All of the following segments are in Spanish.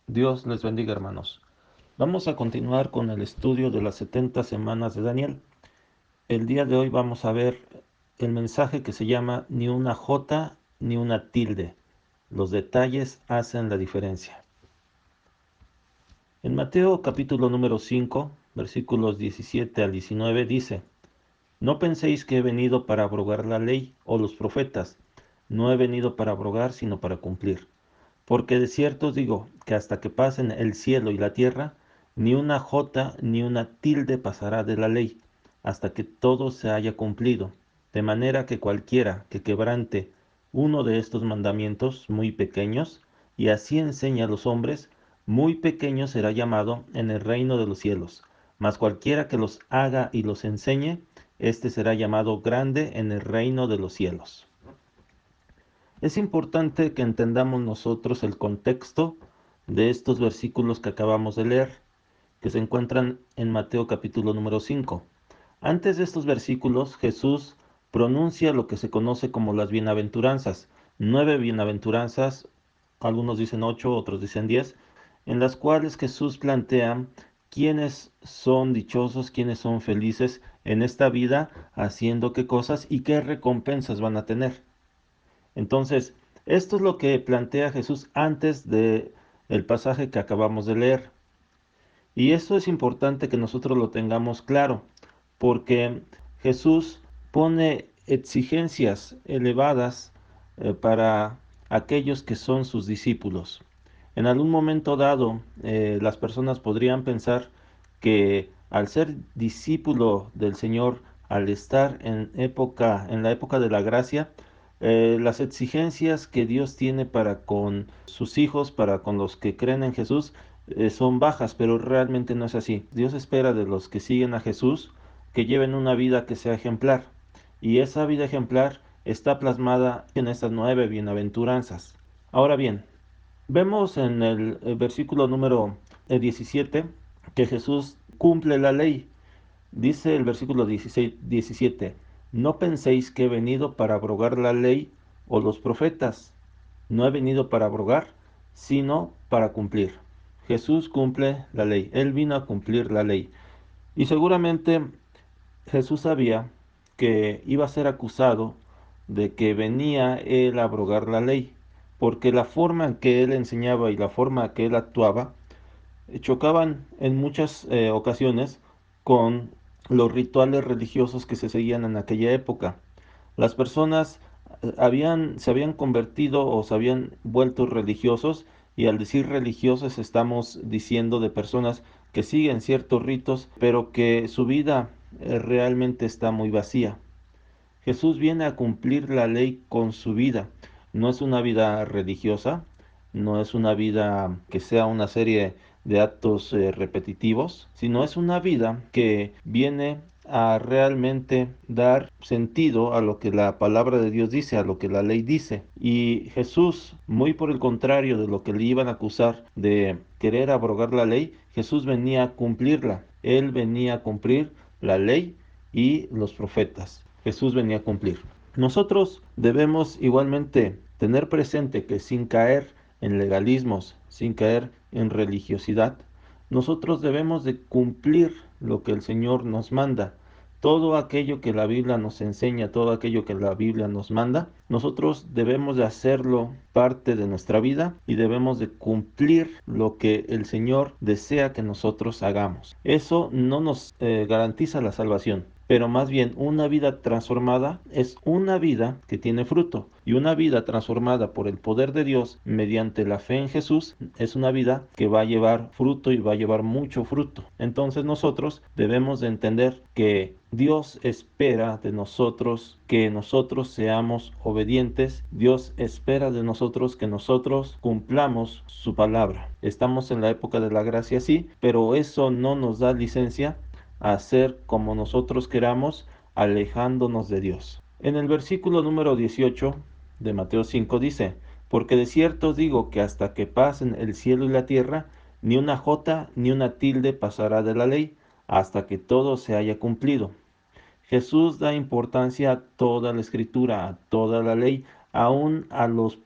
Dios les bendiga, hermanos. Vamos a continuar con el estudio de las 70 semanas de Daniel. El día de hoy vamos a ver el mensaje que se llama ni una jota ni una tilde. Los detalles hacen la diferencia. En Mateo capítulo número 5, versículos 17 al 19 dice: No penséis que he venido para abrogar la ley o los profetas. No he venido para abrogar, sino para cumplir. Porque de cierto os digo que hasta que pasen el cielo y la tierra, ni una jota ni una tilde pasará de la ley, hasta que todo se haya cumplido. De manera que cualquiera que quebrante uno de estos mandamientos muy pequeños, y así enseña a los hombres, muy pequeño será llamado en el reino de los cielos. Mas cualquiera que los haga y los enseñe, éste será llamado grande en el reino de los cielos. Es importante que entendamos nosotros el contexto de estos versículos que acabamos de leer, que se encuentran en Mateo capítulo número 5. Antes de estos versículos, Jesús pronuncia lo que se conoce como las bienaventuranzas, 9 bienaventuranzas, algunos dicen 8, otros dicen 10, en las cuales Jesús plantea quiénes son dichosos, quiénes son felices en esta vida, haciendo qué cosas y qué recompensas van a tener. Entonces, esto es lo que plantea Jesús antes de el pasaje que acabamos de leer. Y eso es importante que nosotros lo tengamos claro, porque Jesús pone exigencias elevadas para aquellos que son sus discípulos. En algún momento dado, las personas podrían pensar que al ser discípulo del Señor, al estar en la época de la gracia, las exigencias que Dios tiene para con sus hijos, para con los que creen en Jesús, son bajas, pero realmente no es así. Dios espera de los que siguen a Jesús que lleven una vida que sea ejemplar. Y esa vida ejemplar está plasmada en estas 9 bienaventuranzas. Ahora bien, vemos en el versículo número 17 que Jesús cumple la ley. Dice el versículo 17: No penséis que he venido para abrogar la ley o los profetas. No he venido para abrogar, sino para cumplir. Jesús cumple la ley. Él vino a cumplir la ley. Y seguramente Jesús sabía que iba a ser acusado de que venía él a abrogar la ley, porque la forma en que él enseñaba y la forma en que él actuaba chocaban en muchas ocasiones con los rituales religiosos que se seguían en aquella época. Las personas se habían convertido o se habían vuelto religiosos, y al decir religiosos estamos diciendo de personas que siguen ciertos ritos, pero que su vida realmente está muy vacía. Jesús viene a cumplir la ley con su vida. No es una vida religiosa, no es una vida que sea una serie de actos repetitivos, sino es una vida que viene a realmente dar sentido a lo que la palabra de Dios dice, a lo que la ley dice. Y Jesús, muy por el contrario de lo que le iban a acusar de querer abrogar la ley, Jesús venía a cumplirla. Él venía a cumplir la ley y los profetas. Jesús venía a cumplir. Nosotros debemos igualmente tener presente que sin caer en legalismos, sin caer en religiosidad, nosotros debemos de cumplir lo que el Señor nos manda. Todo aquello que la Biblia nos enseña, todo aquello que la Biblia nos manda, nosotros debemos de hacerlo parte de nuestra vida y debemos de cumplir lo que el Señor desea que nosotros hagamos. Eso no nos garantiza la salvación, pero más bien una vida transformada es una vida que tiene fruto, y una vida transformada por el poder de Dios mediante la fe en Jesús es una vida que va a llevar fruto y va a llevar mucho fruto. Entonces nosotros debemos de entender que Dios espera de nosotros que nosotros seamos obedientes. Dios espera de nosotros que nosotros cumplamos su palabra. Estamos en la época de la gracia, sí, pero eso no nos da licencia a hacer como nosotros queramos, alejándonos de Dios. En el versículo número 18 de Mateo 5 dice: Porque de cierto os digo que hasta que pasen el cielo y la tierra, ni una jota ni una tilde pasará de la ley, hasta que todo se haya cumplido. Jesús da importancia a toda la escritura, a toda la ley, aún a los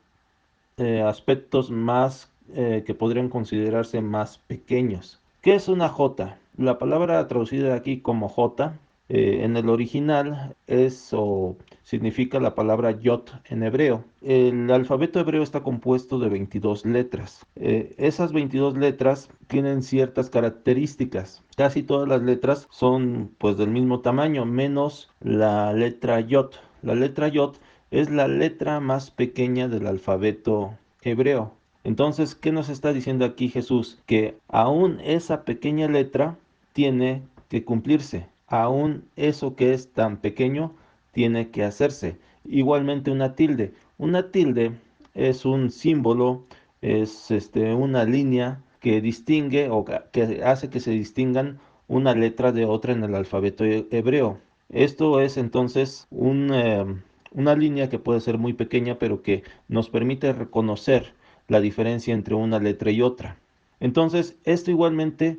aspectos más que podrían considerarse más pequeños. ¿Qué es una J? La palabra traducida aquí como J, en el original es o significa la palabra Yod en hebreo. El alfabeto hebreo está compuesto de 22 letras. Esas 22 letras tienen ciertas características. Casi todas las letras son pues del mismo tamaño, menos la letra Yod. La letra Yod es la letra más pequeña del alfabeto hebreo. Entonces, ¿qué nos está diciendo aquí Jesús? Que aún esa pequeña letra tiene que cumplirse. Aún eso que es tan pequeño tiene que hacerse. Igualmente una tilde. Una tilde es un símbolo, es una línea que distingue o que hace que se distingan una letra de otra en el alfabeto hebreo. Esto es entonces una línea que puede ser muy pequeña, pero que nos permite reconocer la diferencia entre una letra y otra. Entonces, esto igualmente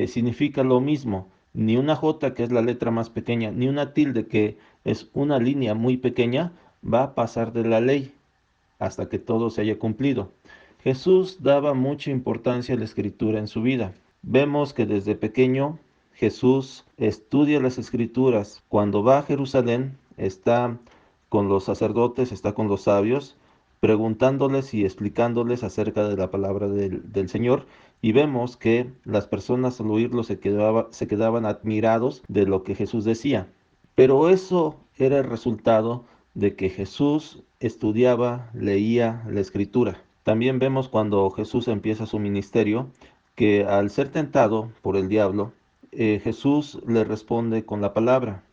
significa lo mismo. Ni una J, que es la letra más pequeña, ni una tilde, que es una línea muy pequeña, va a pasar de la ley hasta que todo se haya cumplido. Jesús daba mucha importancia a la escritura en su vida. Vemos que desde pequeño Jesús estudia las escrituras. Cuando va a Jerusalén, está con los sacerdotes, está con los sabios, preguntándoles y explicándoles acerca de la palabra del Señor. Y vemos que las personas al oírlo se quedaban admirados de lo que Jesús decía. Pero eso era el resultado de que Jesús estudiaba, leía la escritura. También vemos cuando Jesús empieza su ministerio que al ser tentado por el diablo, Jesús le responde con la palabra.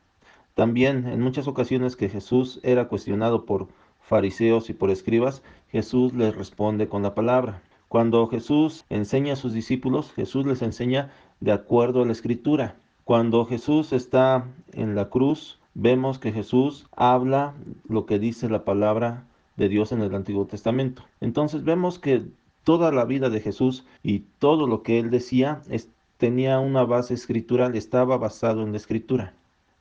También en muchas ocasiones que Jesús era cuestionado por fariseos y por escribas, Jesús les responde con la palabra. Cuando Jesús enseña a sus discípulos, Jesús les enseña de acuerdo a la escritura. Cuando Jesús está en la cruz, vemos que Jesús habla lo que dice la palabra de Dios en el Antiguo Testamento. Entonces vemos que toda la vida de Jesús y todo lo que él decía tenía una base escritural, estaba basado en la escritura.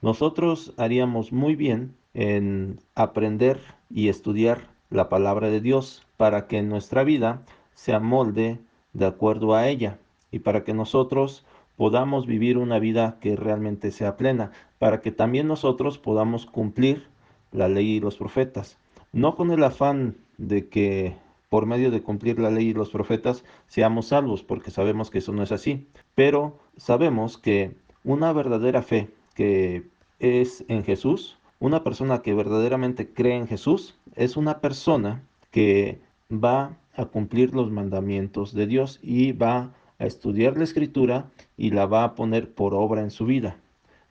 Nosotros haríamos muy bien en aprender y estudiar la palabra de Dios para que nuestra vida se amolde de acuerdo a ella y para que nosotros podamos vivir una vida que realmente sea plena, para que también nosotros podamos cumplir la ley y los profetas, no con el afán de que por medio de cumplir la ley y los profetas seamos salvos, porque sabemos que eso no es así, pero sabemos que una verdadera fe que es en Jesús, una persona que verdaderamente cree en Jesús, es una persona que va a cumplir los mandamientos de Dios y va a estudiar la escritura y la va a poner por obra en su vida.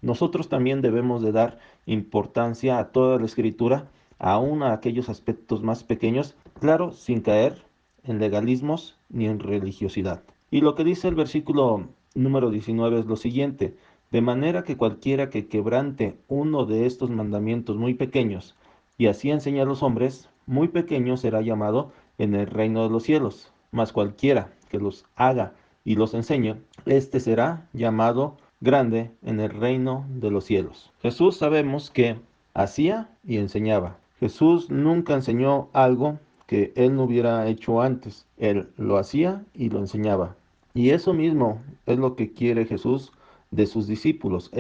Nosotros también debemos de dar importancia a toda la escritura, aun a aquellos aspectos más pequeños, claro, sin caer en legalismos ni en religiosidad. Y lo que dice el versículo número 19 es lo siguiente: de manera que cualquiera que quebrante uno de estos mandamientos muy pequeños, y así enseña a los hombres, muy pequeño será llamado en el reino de los cielos. Mas cualquiera que los haga y los enseñe, éste será llamado grande en el reino de los cielos. Jesús sabemos que hacía y enseñaba. Jesús nunca enseñó algo que él no hubiera hecho antes. Él lo hacía y lo enseñaba. Y eso mismo es lo que quiere Jesús de sus discípulos.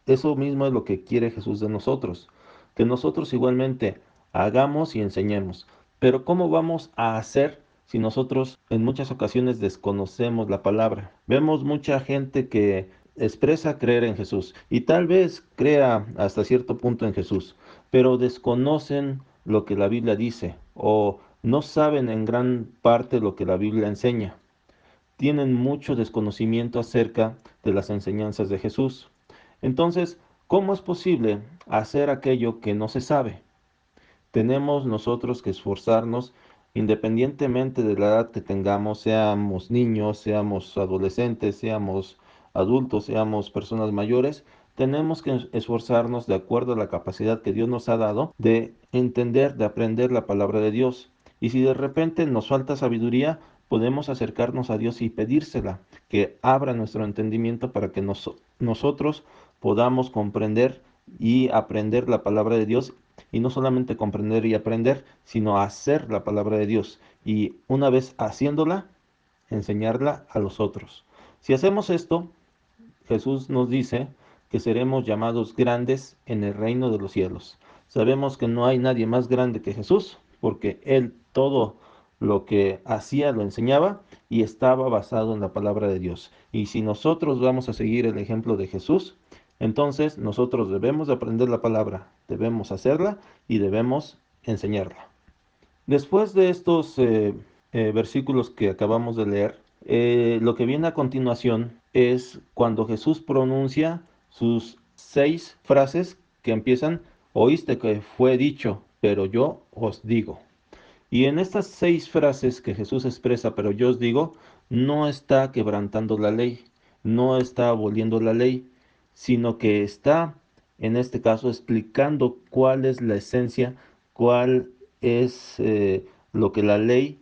Eso mismo es lo que quiere Jesús de nosotros. Que nosotros igualmente hagamos y enseñemos. Pero ¿cómo vamos a hacer si nosotros en muchas ocasiones desconocemos la palabra? Vemos mucha gente que expresa creer en Jesús y tal vez crea hasta cierto punto en Jesús, pero desconocen lo que la Biblia dice o no saben en gran parte lo que la Biblia enseña. Tienen mucho desconocimiento acerca de las enseñanzas de Jesús. Entonces, ¿cómo es posible hacer aquello que no se sabe? Tenemos nosotros que esforzarnos independientemente de la edad que tengamos, seamos niños, seamos adolescentes, seamos adultos, seamos personas mayores, tenemos que esforzarnos de acuerdo a la capacidad que Dios nos ha dado de entender, de aprender la palabra de Dios. Y si de repente nos falta sabiduría, podemos acercarnos a Dios y pedírsela, que abra nuestro entendimiento para que nosotros podamos comprender y aprender la palabra de Dios y no solamente comprender y aprender, sino hacer la palabra de Dios. Y una vez haciéndola, enseñarla a los otros. Si hacemos esto, Jesús nos dice que seremos llamados grandes en el reino de los cielos. Sabemos que no hay nadie más grande que Jesús, porque Él todo lo que hacía lo enseñaba y estaba basado en la palabra de Dios. Y si nosotros vamos a seguir el ejemplo de Jesús, entonces nosotros debemos de aprender la palabra, debemos hacerla y debemos enseñarla. Después de estos versículos que acabamos de leer, lo que viene a continuación es cuando Jesús pronuncia sus 6 frases que empiezan, oíste que fue dicho, pero yo os digo. Y en estas 6 frases que Jesús expresa, pero yo os digo, no está quebrantando la ley, no está aboliendo la ley, sino que está, en este caso, explicando cuál es la esencia, cuál es lo que la ley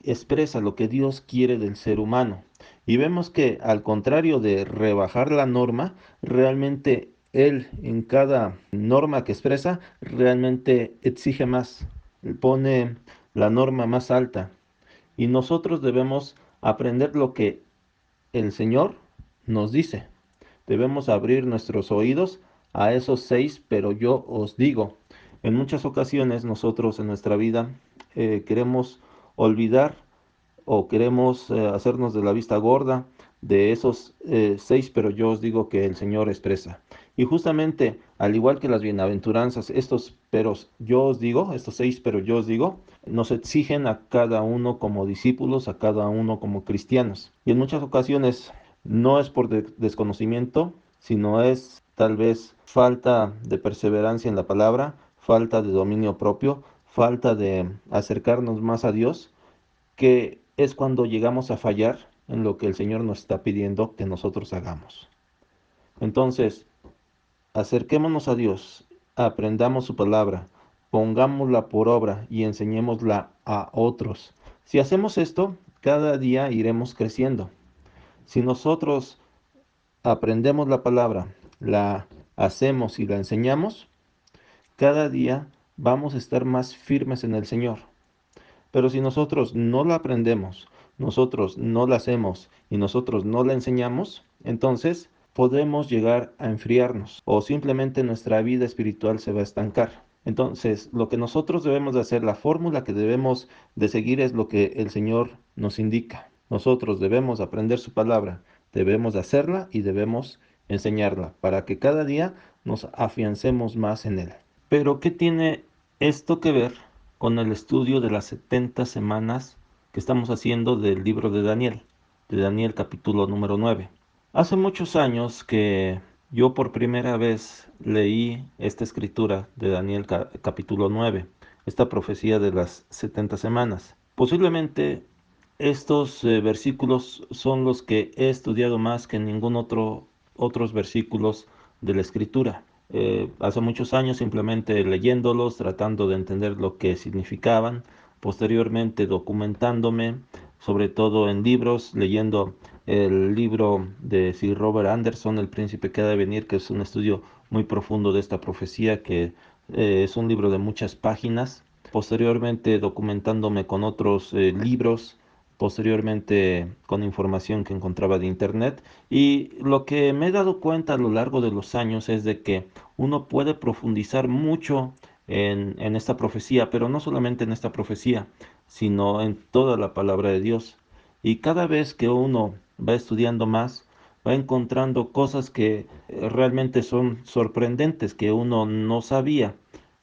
expresa, lo que Dios quiere del ser humano. Y vemos que al contrario de rebajar la norma, realmente Él en cada norma que expresa, realmente exige más, pone la norma más alta. Y nosotros debemos aprender lo que el Señor nos dice. Debemos abrir nuestros oídos a esos 6, pero yo os digo. En muchas ocasiones nosotros en nuestra vida queremos olvidar o queremos hacernos de la vista gorda de esos 6, pero yo os digo que el Señor expresa. Y justamente, al igual que las bienaventuranzas, estos peros yo os digo, estos 6, pero yo os digo, nos exigen a cada uno como discípulos, a cada uno como cristianos. Y en muchas ocasiones no es por desconocimiento, sino es tal vez falta de perseverancia en la palabra, falta de dominio propio, falta de acercarnos más a Dios, que es cuando llegamos a fallar en lo que el Señor nos está pidiendo que nosotros hagamos. Entonces, acerquémonos a Dios, aprendamos su palabra, pongámosla por obra y enseñémosla a otros. Si hacemos esto, cada día iremos creciendo. Si nosotros aprendemos la palabra, la hacemos y la enseñamos, cada día vamos a estar más firmes en el Señor. Pero si nosotros no la aprendemos, nosotros no la hacemos y nosotros no la enseñamos, entonces podemos llegar a enfriarnos o simplemente nuestra vida espiritual se va a estancar. Entonces, lo que nosotros debemos de hacer, la fórmula que debemos de seguir es lo que el Señor nos indica. Nosotros debemos aprender su palabra, debemos de hacerla y debemos enseñarla para que cada día nos afiancemos más en Él. Pero, ¿qué tiene esto que ver con el estudio de las 70 semanas que estamos haciendo del libro de Daniel capítulo número 9? Hace muchos años que yo por primera vez leí esta escritura de Daniel capítulo 9, esta profecía de las 70 semanas. Posiblemente estos versículos son los que he estudiado más que ningún otros versículos de la escritura. Hace muchos años simplemente leyéndolos, tratando de entender lo que significaban, posteriormente documentándome, sobre todo en libros, leyendo el libro de Sir Robert Anderson, El príncipe que ha de venir, que es un estudio muy profundo de esta profecía, que es un libro de muchas páginas. Posteriormente documentándome con otros libros, posteriormente con información que encontraba de internet. Y lo que me he dado cuenta a lo largo de los años es de que uno puede profundizar mucho en esta profecía, pero no solamente en esta profecía, sino en toda la palabra de Dios. Y cada vez que uno va estudiando más, va encontrando cosas que realmente son sorprendentes, que uno no sabía,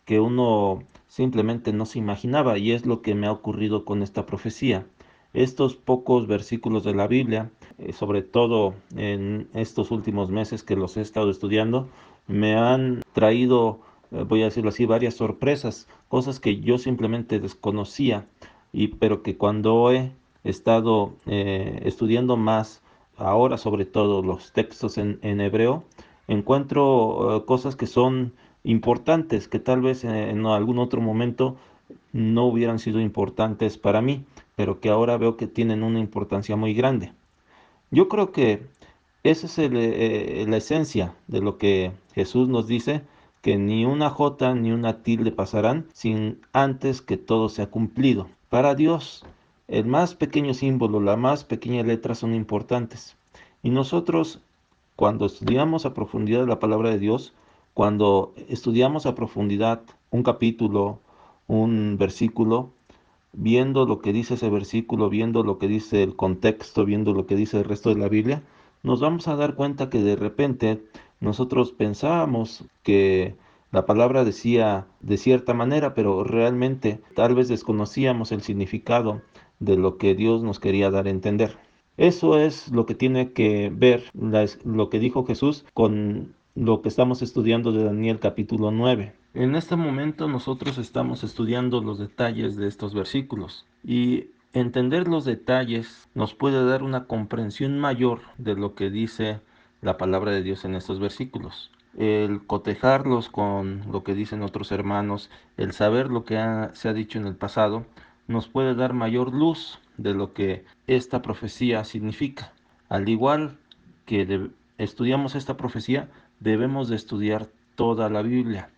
que uno simplemente no se imaginaba, y es lo que me ha ocurrido con esta profecía. Estos pocos versículos de la Biblia, sobre todo en estos últimos meses que los he estado estudiando, me han traído, voy a decirlo así, varias sorpresas, cosas que yo simplemente desconocía, pero que cuando he estado estudiando más, ahora sobre todo los textos en hebreo, encuentro cosas que son importantes, que tal vez en algún otro momento no hubieran sido importantes para mí, pero que ahora veo que tienen una importancia muy grande. Yo creo que esa es la esencia de lo que Jesús nos dice, que ni una jota ni una tilde pasarán sin antes que todo sea cumplido. Para Dios, el más pequeño símbolo, la más pequeña letra son importantes. Y nosotros, cuando estudiamos a profundidad la palabra de Dios, cuando estudiamos a profundidad un capítulo, un versículo, viendo lo que dice ese versículo, viendo lo que dice el contexto, viendo lo que dice el resto de la Biblia, nos vamos a dar cuenta que de repente nosotros pensábamos que la palabra decía de cierta manera, pero realmente tal vez desconocíamos el significado de lo que Dios nos quería dar a entender. Eso es lo que tiene que ver lo que dijo Jesús con lo que estamos estudiando de Daniel capítulo 9. En este momento nosotros estamos estudiando los detalles de estos versículos y entender los detalles nos puede dar una comprensión mayor de lo que dice la palabra de Dios en estos versículos. El cotejarlos con lo que dicen otros hermanos, el saber lo que se ha dicho en el pasado, nos puede dar mayor luz de lo que esta profecía significa. Al igual que estudiamos esta profecía, debemos de estudiar toda la Biblia.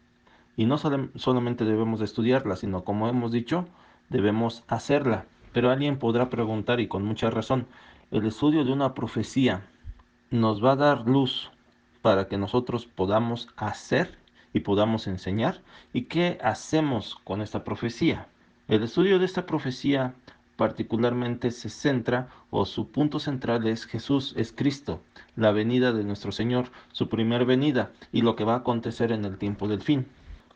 Y no solamente debemos de estudiarla, sino como hemos dicho, debemos hacerla. Pero alguien podrá preguntar, y con mucha razón, ¿el estudio de una profecía nos va a dar luz para que nosotros podamos hacer y podamos enseñar? ¿Y qué hacemos con esta profecía? El estudio de esta profecía particularmente se centra, o su punto central es Jesús, es Cristo, la venida de nuestro Señor, su primer venida y lo que va a acontecer en el tiempo del fin.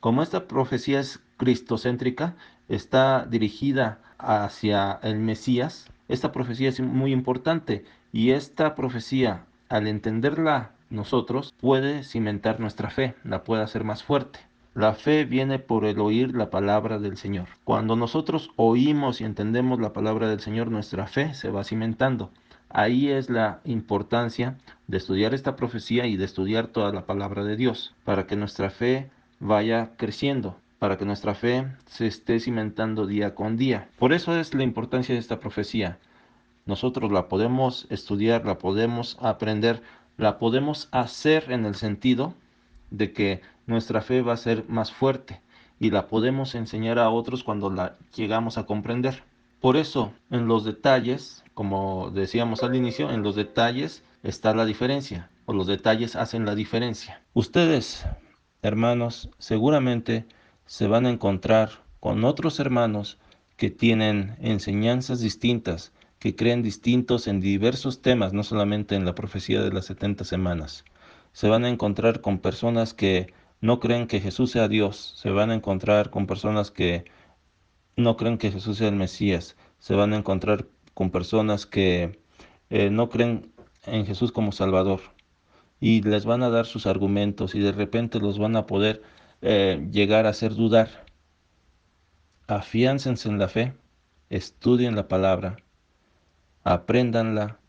Como esta profecía es cristocéntrica, está dirigida hacia el Mesías, esta profecía es muy importante y esta profecía, al entenderla nosotros, puede cimentar nuestra fe, la puede hacer más fuerte. La fe viene por el oír la palabra del Señor. Cuando nosotros oímos y entendemos la palabra del Señor, nuestra fe se va cimentando. Ahí es la importancia de estudiar esta profecía y de estudiar toda la palabra de Dios, para que nuestra fe vaya creciendo, para que nuestra fe se esté cimentando día con día. Por eso es la importancia de esta profecía. Nosotros la podemos estudiar, la podemos aprender, la podemos hacer en el sentido de que nuestra fe va a ser más fuerte y la podemos enseñar a otros cuando la llegamos a comprender. Por eso, en los detalles, como decíamos al inicio, en los detalles está la diferencia, o los detalles hacen la diferencia. Ustedes, hermanos, seguramente se van a encontrar con otros hermanos que tienen enseñanzas distintas, que creen distintos en diversos temas, no solamente en la profecía de las 70 semanas. Se van a encontrar con personas que no creen que Jesús sea Dios, se van a encontrar con personas que no creen que Jesús sea el Mesías, se van a encontrar con personas que no creen en Jesús como Salvador y les van a dar sus argumentos y de repente los van a poder llegar a hacer dudar. Afiáncense en la fe, estudien la palabra, apréndanla,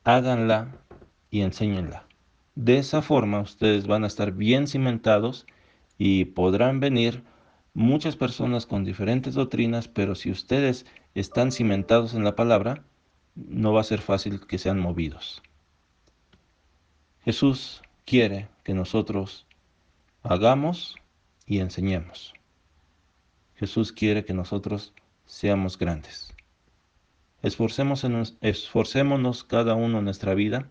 háganla y enséñenla. De esa forma ustedes van a estar bien cimentados y podrán venir muchas personas con diferentes doctrinas, pero si ustedes están cimentados en la palabra, no va a ser fácil que sean movidos. Jesús quiere que nosotros hagamos y enseñemos. Jesús quiere que nosotros seamos grandes. Esforcémonos cada uno en nuestra vida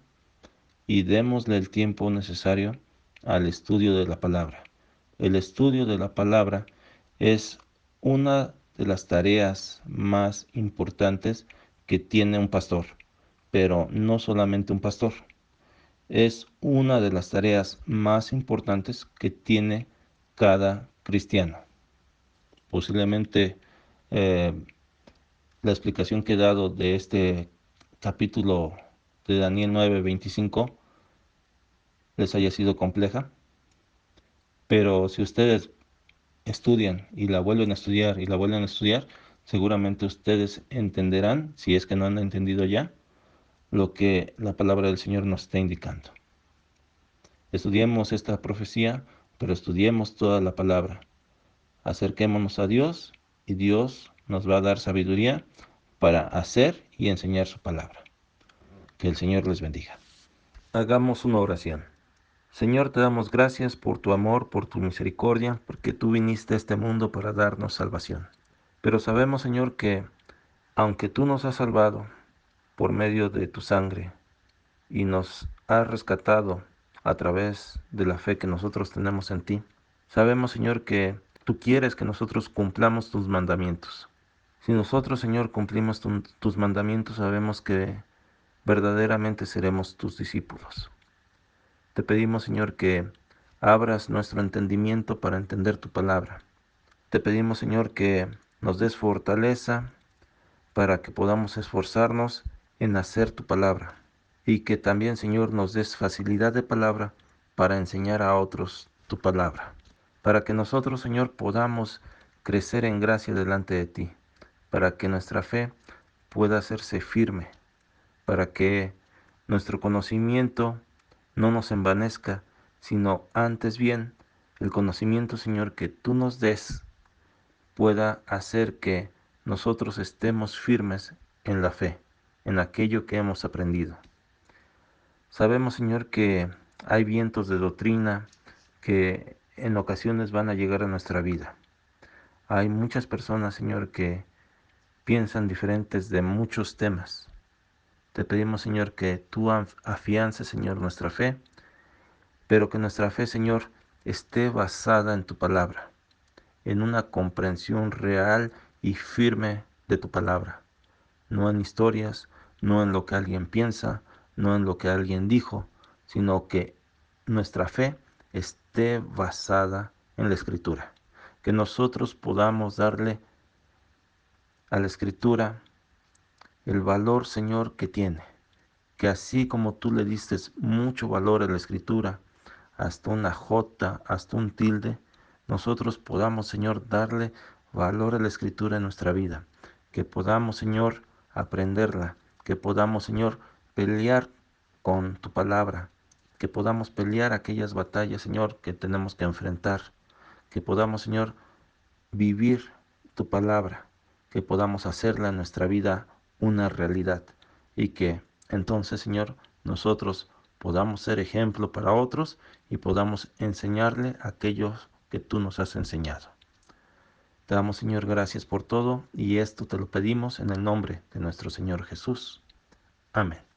y démosle el tiempo necesario al estudio de la palabra. El estudio de la palabra es una de las tareas más importantes que tiene un pastor, pero no solamente un pastor. Es una de las tareas más importantes que tiene cada cristiano. Posiblemente eh, la explicación que he dado de este capítulo de Daniel 9:25 les haya sido compleja, pero si ustedes estudian y la vuelven a estudiar y la vuelven a estudiar, seguramente ustedes entenderán, si es que no han entendido ya, lo que la palabra del Señor nos está indicando. Estudiemos esta profecía, pero estudiemos toda la palabra. Acerquémonos a Dios y Dios nos va a dar sabiduría para hacer y enseñar su palabra. Que el Señor les bendiga. Hagamos una oración. Señor, te damos gracias por tu amor, por tu misericordia, porque tú viniste a este mundo para darnos salvación. Pero sabemos, Señor, que aunque tú nos has salvado por medio de tu sangre y nos has rescatado a través de la fe que nosotros tenemos en ti, sabemos, Señor, que tú quieres que nosotros cumplamos tus mandamientos. Si nosotros, Señor, cumplimos tus mandamientos, sabemos que verdaderamente seremos tus discípulos. Te pedimos, Señor, que abras nuestro entendimiento para entender tu palabra. Te pedimos, Señor, que nos des fortaleza para que podamos esforzarnos en hacer tu palabra. Y que también, Señor, nos des facilidad de palabra para enseñar a otros tu palabra. Para que nosotros, Señor, podamos crecer en gracia delante de ti. Para que nuestra fe pueda hacerse firme. Para que nuestro conocimiento no nos envanezca, sino antes bien el conocimiento, Señor, que tú nos des pueda hacer que nosotros estemos firmes en la fe, en aquello que hemos aprendido. Sabemos, Señor, que hay vientos de doctrina que en ocasiones van a llegar a nuestra vida. Hay muchas personas, Señor, que piensan diferentes de muchos temas. Te pedimos, Señor, que tú afiances, Señor, nuestra fe, pero que nuestra fe, Señor, esté basada en tu palabra, en una comprensión real y firme de tu palabra, no en historias, no en lo que alguien piensa, no en lo que alguien dijo, sino que nuestra fe esté basada en la Escritura, que nosotros podamos darle a la Escritura el valor, Señor, que tiene, que así como tú le diste mucho valor a la Escritura, hasta una jota, hasta un tilde, nosotros podamos, Señor, darle valor a la Escritura en nuestra vida, que podamos, Señor, aprenderla, que podamos, Señor, pelear con tu palabra, que podamos pelear aquellas batallas, Señor, que tenemos que enfrentar, que podamos, Señor, vivir tu palabra, que podamos hacerla en nuestra vida una realidad y que entonces, Señor, nosotros podamos ser ejemplo para otros y podamos enseñarle a aquellos que tú nos has enseñado. Te damos, Señor, gracias por todo y esto te lo pedimos en el nombre de nuestro Señor Jesús. Amén.